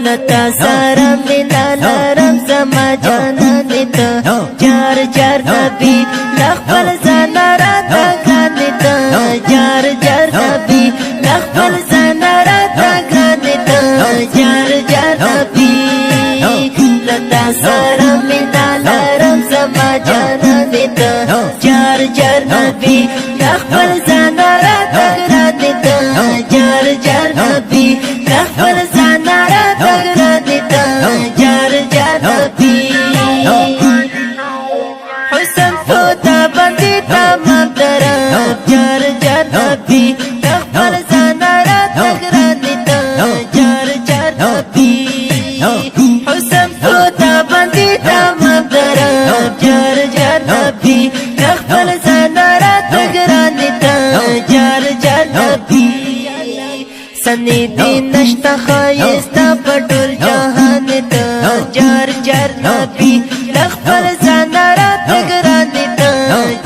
लता सारा मिला नरम समा जाना निता जार जार नबी लखपल जाना राता गानिता जार जार नबी लखपल जाना राता गानिता जार जार नबी लता सारा मिला नरम समा जाना निता जार जार नबी लखपल जाना राता गानिता जार जार नबी लखपल जाना राता गानिता जार जार नबी हुस्न खोता बंदीता मगरा जार जार नबी लखपल जाना राता गानिता जार जार नबी हुस्न खोता बंदीता मगरा जार जार नबी लखपल जाना राता गानिता जार जार नबी सनी दिन नश्ता खायस्ता पटुल जहान ता जार जार नबी लखपल जाना राता गानिता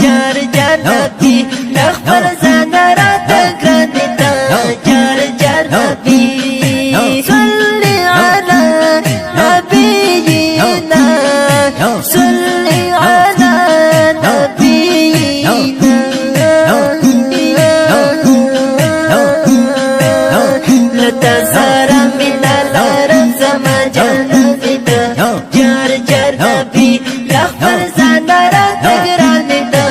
जार जार नबी लखपल जाना राता गानिता जार जार नबी सल्ली अला नबीना सल्ली अला लता सारा मिला लरम समा जाना निता जार जार नबी लखपल जाना राता गानिता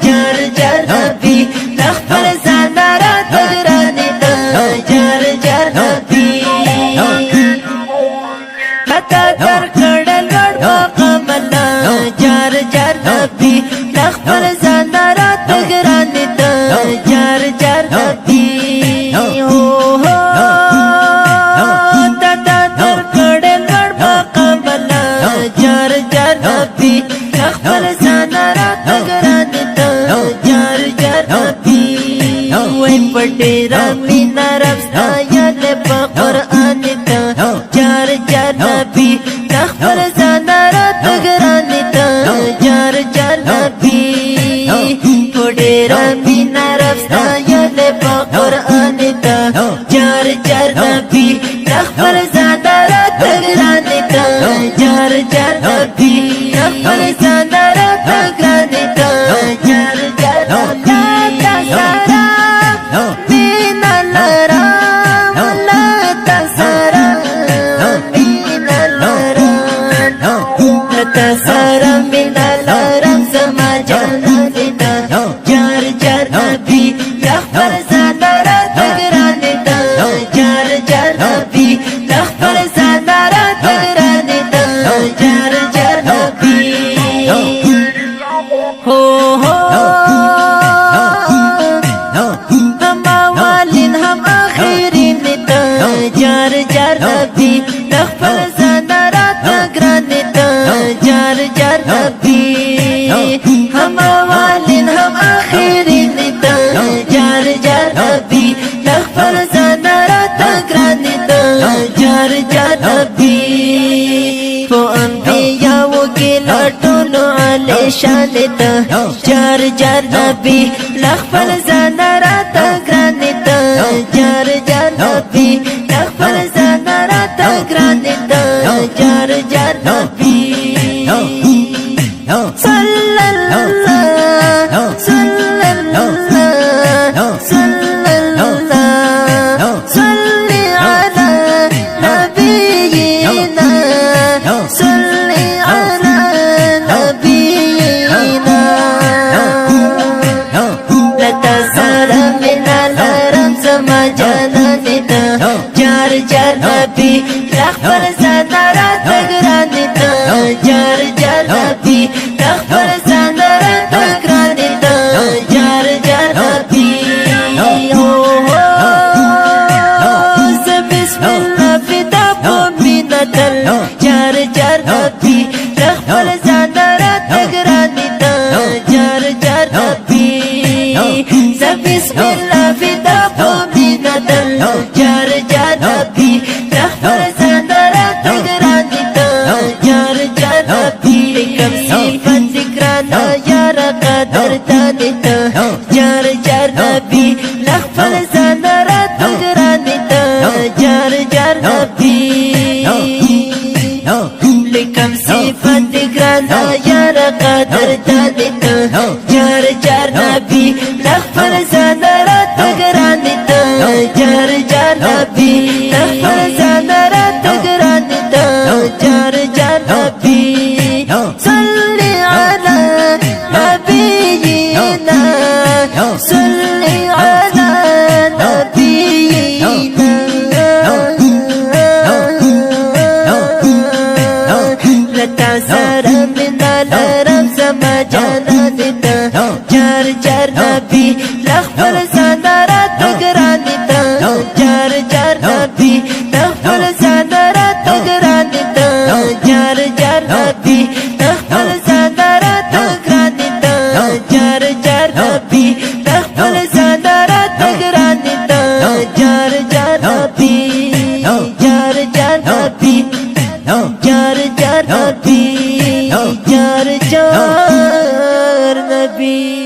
जार जार नबी लखपल जाना राता गानिता जार जार नबी लता कर कडल वड मकमला जार जार नबी लखपल जाना राता गानिता जार जार नबी जार जार नबी लखपल जाना राता गानिता जार जार नबी वै पटेरा मीना रफ्ता याले क़ुरआनिता जार जार नबी लखपल जाना राता गानिता जार जार नबी पटेरा मीना रफ्ता याले क़ुरआनिता जार जार नबी लखपल जाना राता गानिता जार जार नबी लखपल जाना राता गानिता जार जार नबी मीना लराम लता सारा मीना लराम लता सारा मीना लराम समा जाना निता जार जार नबी लखपल जाना राता गानिता जार जार नबी लखपल जाना राता गानिता जार जार नबी हो हम अवालिन हम आखिरीन निता जार जार नबी लखपल जाना राता गानिता जार जार नबी हम अवालिन हम आखिरीन निता जार जार नबी लखपल जाना राता गानिता जार जार नबी वो अंबिया वो के लटुलो आले शानिता जार जार नबी लखपल जाना राता गानिता जार जार नबी लखपल जाना राता गानिता जार जार नबी सल्लल्लाहु सल्लल्लाहु सल्लल्लाहु सल्ली अला नबीना सल्ली अला नबीना लता सारा मिला लरम समा जाना निता जार जार नबी लखपल जाना राता गानिता जार जार नबी लखपल जाना राता गानिता जार जार नबी बिस्मिल्लाह फिदा मुमिनतल जार जार नबी लखपल जाना राता गानिता जार जार नबी बिस्मिल्लाह फिदा मुमिनतल जार जार नबी लखपल जाना राता خپل ځان راته ګران ته جار جار نبی لیکم صفت ګران یار قدر دانی ته جار جار نبی خپل ځان راته ګران ته جار جار نبی خپل ځان راته ګران ته جار جار نبی صلی علی نبینا صلی علی نبینا لتا سره منا لرم زما جانان ته جار جار نبی خپل ځان راته ګران ته جار جار نبی خپل ځان راته ګران ته جار جار نبی خپل ځان راته ګران ته جار جار نبی خپل ځان راته ګران ته جار جار نبی جار جار نبی جار جار نبی جار جار نبی